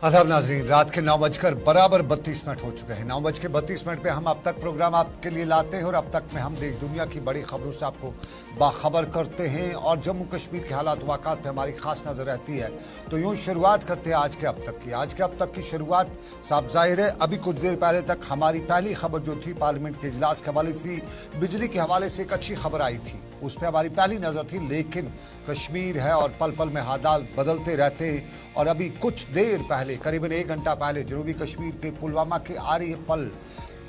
आदाब नाज़रीन, रात के 9:32 हो चुके हैं। 9:32 पे हम अब तक प्रोग्राम आपके लिए लाते हैं और अब तक में हम देश दुनिया की बड़ी खबरों से आपको बाखबर करते हैं और जम्मू कश्मीर के हालात वाक़ात पे हमारी खास नज़र रहती है। तो यूँ शुरुआत करते हैं आज के अब तक की। आज के अब तक की शुरुआत साफ ज़ाहिर है, अभी कुछ देर पहले तक हमारी पहली खबर जो थी पार्लियामेंट के इजलास के हवाले से, बिजली के हवाले से एक अच्छी खबर आई थी, उस पर हमारी पहली नज़र थी। लेकिन कश्मीर है और पल पल में हालात बदलते रहते हैं और अभी कुछ देर पहले, करीबन 1 घंटा पहले, जनूबी कश्मीर के पुलवामा के आरियपल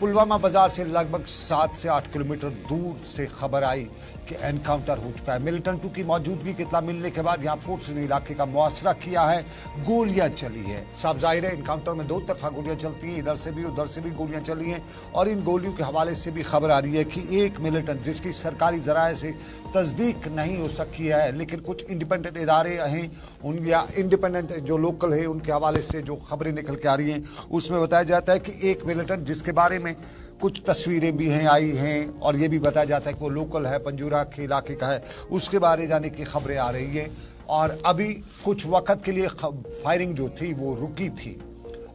पुलवामा बाजार से लगभग 7 से 8 किलोमीटर दूर से खबर आई कि एनकाउंटर हो चुका है। मिलिटेंटों की मौजूदगी की इत्तला मिलने के बाद यहाँ फोर्स ने इलाके का मुआसरा किया है, गोलियां चली है। साफ जाहिर है एनकाउंटर में दो तरफा गोलियां चलती हैं, इधर से भी उधर से भी गोलियां चली हैं और इन गोलियों के हवाले से भी खबर आ रही है कि एक मिलिटेंट, जिसकी सरकारी जराये से तस्दीक नहीं हो सकी है, लेकिन कुछ इंडिपेंडेंट इदारे हैं उन या इंडिपेंडेंट जो लोकल है उनके हवाले से जो खबरें निकल के आ रही हैं, उसमें बताया जाता है कि एक मिलिटेंट, जिसके बारे में कुछ तस्वीरें भी हैं आई हैं और ये भी बताया जाता है कि वो लोकल है, पंजूरा के इलाके का है, उसके बारे जाने की खबरें आ रही हैं। और अभी कुछ वक्त के लिए फायरिंग जो थी वो रुकी थी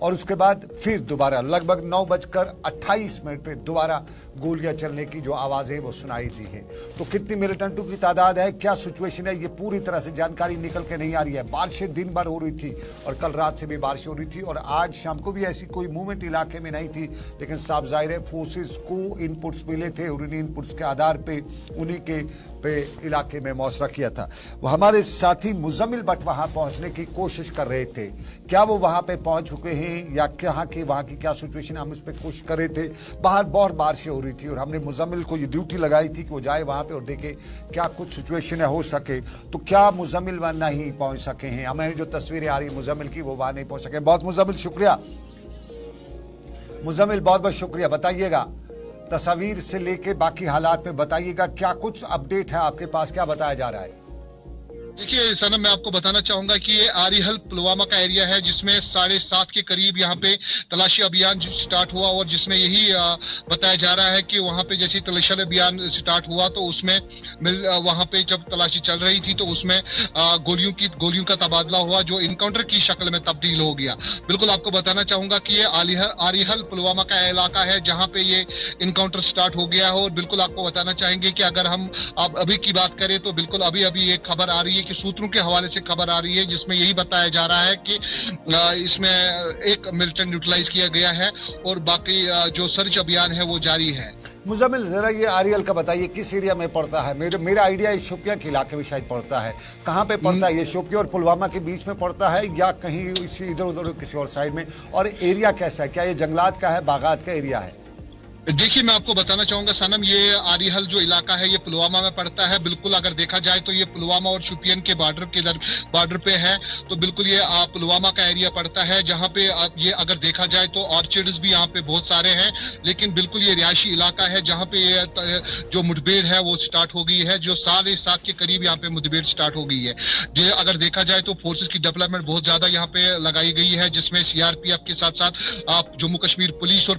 और उसके बाद फिर दोबारा लगभग 9:28 पे दोबारा गोलियां चलने की जो आवाज़ें वो सुनाई दी है। तो कितनी मिलिटेंटों की तादाद है, क्या सिचुएशन है, ये पूरी तरह से जानकारी निकल के नहीं आ रही है। बारिशें दिन भर हो रही थी और कल रात से भी बारिश हो रही थी और आज शाम को भी ऐसी कोई मूवमेंट इलाके में नहीं थी, लेकिन साफ जाहिर है फोर्सेस को इनपुट्स मिले थे और उन इनपुट्स के आधार पे उन्हीं के पे इलाके में मुआसरा किया था। वो हमारे साथी मुजम्मिल भट्ट वहां पहुंचने की कोशिश कर रहे थे। क्या वो वहां पे पहुंच चुके हैं या वहां की क्या सिचुएशन, हम इस पे कोशिश कर रहे थे। बाहर बहुत बारिशें हो रही थी और हमने मुजम्मिल को ये ड्यूटी लगाई थी कि वो जाए वहां पे और देखे क्या कुछ सिचुएशन है हो सके। तो क्या मुजम्मिल वहां नहीं पहुंच सके हैं, हमें जो तस्वीरें आ रही है मुजम्मिल की वो वहां नहीं पहुंच सके। बहुत मुजम्मिल शुक्रिया, मुजम्मिल बहुत बहुत शुक्रिया। बताइएगा तस्वीर से लेके बाकी हालात में बताइएगा, क्या कुछ अपडेट है आपके पास, क्या बताया जा रहा है। देखिए सनम, मैं आपको बताना चाहूंगा कि ये आरिहल पुलवामा का एरिया है जिसमें 7:30 के करीब यहाँ पे तलाशी अभियान स्टार्ट हुआ और जिसमें यही बताया जा रहा है कि वहाँ पे जैसे तलाशी अभियान स्टार्ट हुआ तो उसमें वहाँ पे जब तलाशी चल रही थी तो उसमें गोलियों का तबादला हुआ जो इनकाउंटर की शक्ल में तब्दील हो गया। बिल्कुल आपको बताना चाहूंगा कि ये आरिहल पुलवामा का इलाका है जहाँ पे ये इनकाउंटर स्टार्ट हो गया है और बिल्कुल आपको बताना चाहेंगे कि अगर हम अभी की बात करें तो बिल्कुल अभी एक खबर आ रही है कि सूत्रों के हवाले से खबर आ रही है जिसमें यही बताया जा रहा है कि इसमें एक मिलिटेंट यूटिलाइज किया गया है और बाकी जो सर्च अभियान है वो जारी है। मुजम्मिल जरा ये आरियल का बताइए किस एरिया में पड़ता है। मेरा आइडिया शोपियां के इलाके में शायद पड़ता है। कहाँ पे पड़ता है ये, शोपियां और पुलवामा के बीच में पड़ता है या कहीं इसी इधर उधर किसी और साइड में, और एरिया कैसा है, क्या ये जंगलात का है, बागात का एरिया है। देखिए मैं आपको बताना चाहूंगा सनम, ये आरिहल जो इलाका है ये पुलवामा में पड़ता है। बिल्कुल अगर देखा जाए तो ये पुलवामा और शोपियां के बॉर्डर पे है, तो बिल्कुल ये पुलवामा का एरिया पड़ता है जहाँ पे ये अगर देखा जाए तो ऑर्चिड्स भी यहाँ पे बहुत सारे हैं, लेकिन बिल्कुल ये रिहायशी इलाका है जहाँ पे ये जो मुठभेड़ है वो स्टार्ट हो गई है, जो 7:30 के करीब यहाँ पे मुठभेड़ स्टार्ट हो गई है। ये अगर देखा जाए तो फोर्सेज की डेवलपमेंट बहुत ज्यादा यहाँ पे लगाई गई है, जिसमें सीआरपीएफ के साथ साथ जम्मू कश्मीर पुलिस और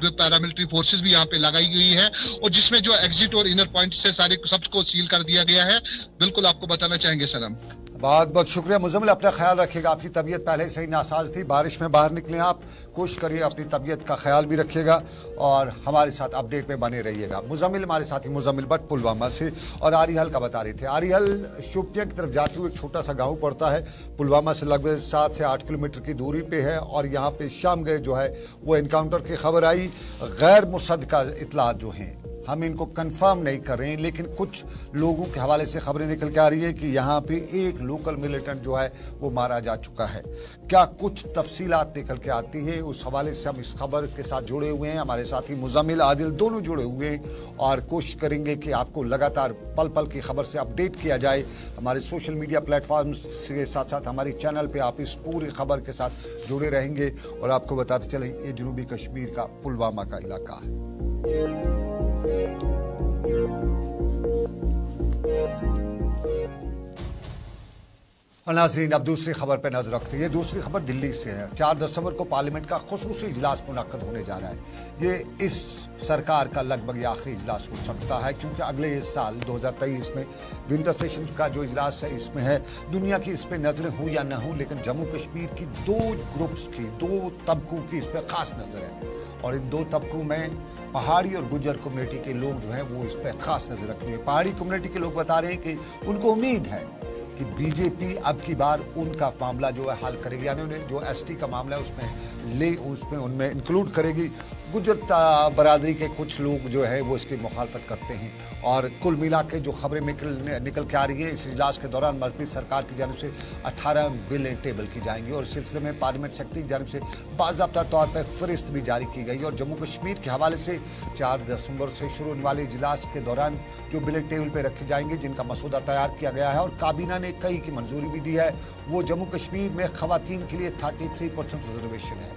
पैरामिलिट्री फोर्सेस भी यहाँ पे लगाई गई है और जिसमें जो एग्जिट और इनर पॉइंट से सारे सबको सील कर दिया गया है। बिल्कुल आपको बताना चाहेंगे सलाम। बहुत बहुत शुक्रिया मुजम्मिल, अपना ख्याल रखिएगा। आपकी तबीयत पहले से ही नासाज थी, बारिश में बाहर निकले आप, कोशिश करिए अपनी तबीयत का ख्याल भी रखिएगा और हमारे साथ अपडेट में बने रहिएगा। मुजम्मिल हमारे साथी मुजम्मिल भट्ट पुलवामा से, और आरिहल का बता रहे थे। आरिहल शोपियां की तरफ जाते हुए एक छोटा सा गाँव पड़ता है, पुलवामा से लगभग 7 से 8 किलोमीटर की दूरी पे है और यहाँ पे शाम गए जो है वो एनकाउंटर की खबर आई। गैर मुसद्दका इतला जो हैं, हम इनको कंफर्म नहीं कर रहे हैं, लेकिन कुछ लोगों के हवाले से खबरें निकल के आ रही है कि यहाँ पे एक लोकल मिलिटेंट जो है वो मारा जा चुका है। क्या कुछ तफसीलात निकल के आती है, उस हवाले से हम इस खबर के साथ जुड़े हुए हैं। हमारे साथी मुजम्मिल आदिल दोनों जुड़े हुए हैं और कोशिश करेंगे कि आपको लगातार पल पल की खबर से अपडेट किया जाए। हमारे सोशल मीडिया प्लेटफॉर्म के साथ साथ हमारे चैनल पर आप इस पूरी खबर के साथ जुड़े रहेंगे और आपको बताते चलें ये जनूबी कश्मीर का पुलवामा का इलाका है। और नाज़रीन, अब दूसरी खबर पर नजर रखते हैं। ये दूसरी खबर दिल्ली से है। 4 दिसंबर को पार्लियामेंट का खुसूसी इजलास मुनक्कद होने जा रहा है। ये इस सरकार का लगभग आखिरी इजलास हो सकता है, क्योंकि अगले इस साल 2023 में विंटर सेशन का जो इजलास है इसमें है। दुनिया की इस पर नजरें हो या ना हो, लेकिन जम्मू कश्मीर की 2 ग्रुप्स की, 2 तबकों की इस पर खास नजर है। और इन 2 तबकों में पहाड़ी और गुज्जर कम्युनिटी के लोग जो हैं वो इस पर खास नजर रखे हुए। पहाड़ी कम्युनिटी के लोग बता रहे हैं कि उनको उम्मीद है कि बीजेपी अब की बार उनका मामला जो है हल करेगी, यानी उन्हें जो एसटी का मामला है उसमें उनमें इंक्लूड करेगी। गुज्जर बरादरी के कुछ लोग जो है वो इसकी मुखालफत करते हैं। और कुल मिला के जो खबरें निकल के आ रही है, इस इजलास के दौरान मजबूत सरकार की जानिब से 18 बिलें टेबल की जाएंगी और इस सिलसिले में पार्लियामेंट सेक्रेटरी की जानिब से बाज़ाब्ता तौर पर फहरिस्त भी जारी की गई। और जम्मू कश्मीर के हवाले से 4 दिसंबर से शुरू होने वाले इजलास के दौरान जो बिलें टेबल पर रखी जाएंगी, जिनका मसूदा तैयार किया गया है और काबीना ने कई की मंजूरी भी दी है, वो जम्मू कश्मीर में खवातीन के लिए 33% रिजर्वेशन है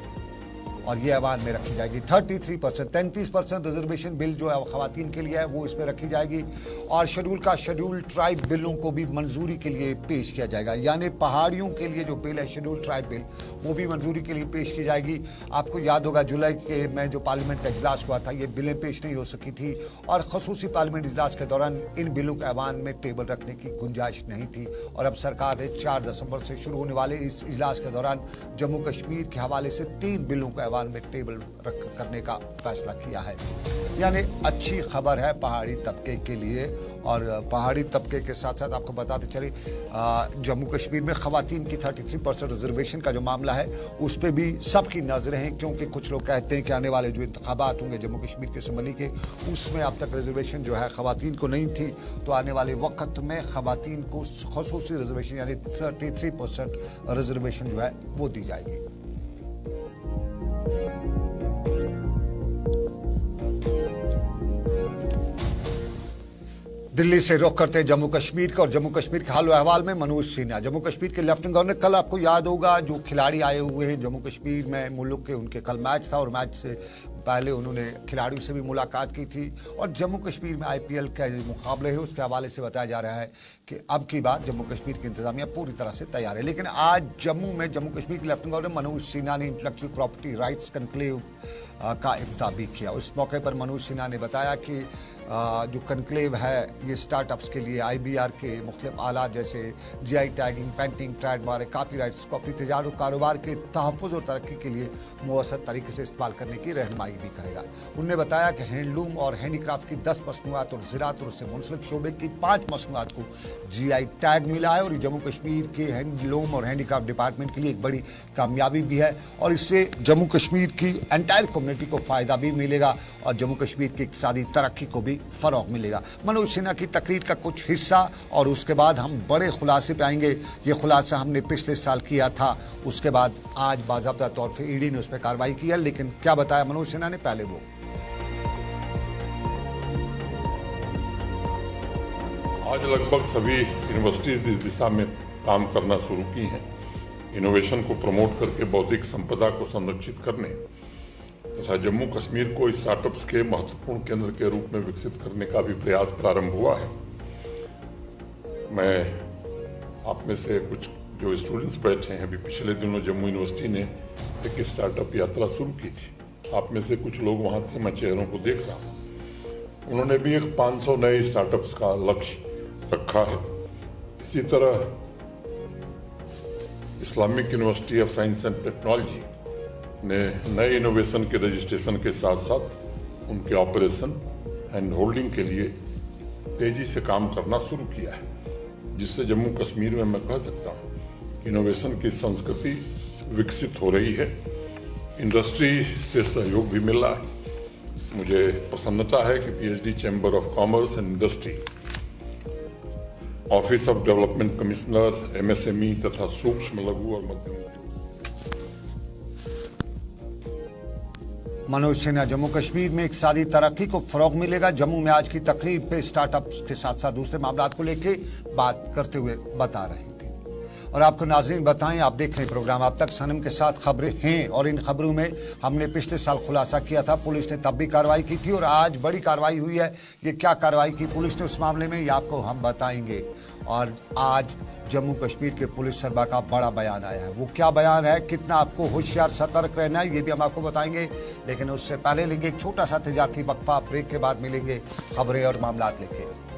और ये ऐवान में रखी जाएगी। 33% रिजर्वेशन बिल जो है खवातीन के लिए है वो इसमें रखी जाएगी। और शेड्यूल ट्राइब बिलों को भी मंजूरी के लिए पेश किया जाएगा, यानी पहाड़ियों के लिए जो बिल है शेड्यूल ट्राइब बिल, वो भी मंजूरी के लिए पेश की जाएगी। आपको याद होगा जुलाई के में जो पार्लियामेंट का इजलास हुआ था, ये बिलें पेश नहीं हो सकी थी और खसूसी पार्लियामेंट इजलास के दौरान इन बिलों के ऐवान में टेबल रखने की गुंजाइश नहीं थी। और अब सरकार ने 4 दिसंबर से शुरू होने वाले इस इजलास के दौरान जम्मू कश्मीर के हवाले से 3 बिलों को ऐवान में टेबल करने का फैसला किया है। यानी अच्छी खबर है पहाड़ी तबके के लिए। और पहाड़ी तबके के साथ साथ आपको बताते चले, जम्मू कश्मीर में खवातीन की 33% रिजर्वेशन का जो मामला है उस पर भी सबकी नजरें हैं, क्योंकि कुछ लोग कहते हैं कि आने वाले जो इंतखाबात होंगे जम्मू कश्मीर के असम्बली के, उसमें अब तक रिजर्वेशन जो है खवातीन को नहीं थी, तो आने वाले वक्त में खवातीन को खसूसी रिजर्वेशन यानी 33% रिजर्वेशन जो है वो दी जाएगी। दिल्ली से रुख करते हैं जम्मू कश्मीर का और जम्मू कश्मीर के हाल अहवाल में मनोज सिन्हा, जम्मू कश्मीर के लेफ्टिनेंट गवर्नर। कल आपको याद होगा जो खिलाड़ी आए हुए हैं जम्मू कश्मीर में मुल्क के, उनके कल मैच था और मैच से पहले उन्होंने खिलाड़ियों से भी मुलाकात की थी। और जम्मू कश्मीर में IPL का जो मुकाबले है उसके हवाले से बताया जा रहा है कि अब की बार जम्मू कश्मीर की इंतजामिया पूरी तरह से तैयार है। लेकिन आज जम्मू में जम्मू कश्मीर के लेफ्टिनेंट गवर्नर मनोज सिन्हा ने इंटेलेक्चुअल प्रॉपर्टी राइट्स कन्क्लेव का इफ्ताह भी किया। उस मौके पर मनोज सिन्हा ने बताया कि जो कन्क्लेव है ये स्टार्टअप्स के लिए IBR के मुख्तलिफ आलात जैसे GI tagging, painting, trademark, copyrights को अपनी तिजारत और कारोबार के तहफ़्फ़ुज़ और तरक्की के लिए मुअस्सर तरीके से इस्तेमाल करने की रहनुमाई भी करेगा। उन्होंने बताया कि हैंडलूम और हैंडीक्राफ्ट की 10 मसनूआत और ज़राअत और उससे मुंसलिक शोबे की 5 मसनूआत को GI टैग मिला है और ये जम्मू कश्मीर के हैंडलूम और हैंडीक्राफ्ट डिपार्टमेंट के लिए एक बड़ी कामयाबी भी है और इससे जम्मू कश्मीर की एंटायर कम्युनिटी को फ़ायदा भी मिलेगा और जम्मू कश्मीर की इक़्तिसादी तरक्की को भी फ़रोग़ मिलेगा। मनोज सिन्हा की तकरीर का कुछ हिस्सा और उसके बाद हम बड़े खुलासे पे आएंगे। ये खुलासा हमने पिछले साल किया था, उसके बाद आज बाज़ाब्ता तौर पर ED ने उस पर कार्रवाई की है। लेकिन क्या बताया मनोज सिन्हा ने, पहले वो। आज लगभग सभी यूनिवर्सिटीज इस दिशा में काम करना शुरू की हैं। इनोवेशन को प्रमोट करके बौद्धिक संपदा को संरक्षित करने तथा जम्मू कश्मीर को स्टार्टअप्स के महत्वपूर्ण केंद्र के रूप में विकसित करने का भी प्रयास प्रारंभ हुआ है। मैं आप में से कुछ जो स्टूडेंट्स बैठे हैं, अभी पिछले दिनों जम्मू यूनिवर्सिटी ने एक स्टार्टअप यात्रा शुरू की थी। आप में से कुछ लोग वहाँ थे, मैं चेहरों को देख रहा हूँ। उन्होंने भी एक 500 नए स्टार्टअप्स का लक्ष्य रखा है। इसी तरह Islamic university of science and technology ने नए इनोवेशन के रजिस्ट्रेशन के साथ साथ उनके ऑपरेशन एंड होल्डिंग के लिए तेजी से काम करना शुरू किया है, जिससे जम्मू कश्मीर में मैं कह सकता हूँ इनोवेशन की संस्कृति विकसित हो रही है। इंडस्ट्री से सहयोग भी मिल रहा है। मुझे प्रसन्नता है कि PhD chamber of commerce and industry, office of development commissioner, MSME तथा सूक्ष्म, लघु और मध्यम मनोज सिन्हा, जम्मू कश्मीर में इक़्तिसादी तरक्की को फ़रोग़ मिलेगा। जम्मू में आज की तकरीर पे स्टार्टअप्स के साथ साथ दूसरे मामलात को लेके बात करते हुए बता रहे थे। और आपको नाज़रीन बताएं, आप देख रहे हैं प्रोग्राम अब तक सनम के साथ खबरें हैं और इन खबरों में हमने पिछले साल खुलासा किया था। पुलिस ने तब भी कार्रवाई की थी और आज बड़ी कार्रवाई हुई है। ये क्या कार्रवाई की पुलिस ने उस मामले में, ये आपको हम बताएंगे। और आज जम्मू कश्मीर के पुलिस सरबा का बड़ा बयान आया है। वो क्या बयान है, कितना आपको होशियार सतर्क रहना है, ये भी हम आपको बताएंगे। लेकिन उससे पहले लेंगे एक छोटा सा तजारती वक्फा, ब्रेक के बाद मिलेंगे खबरें और मामलात लेके।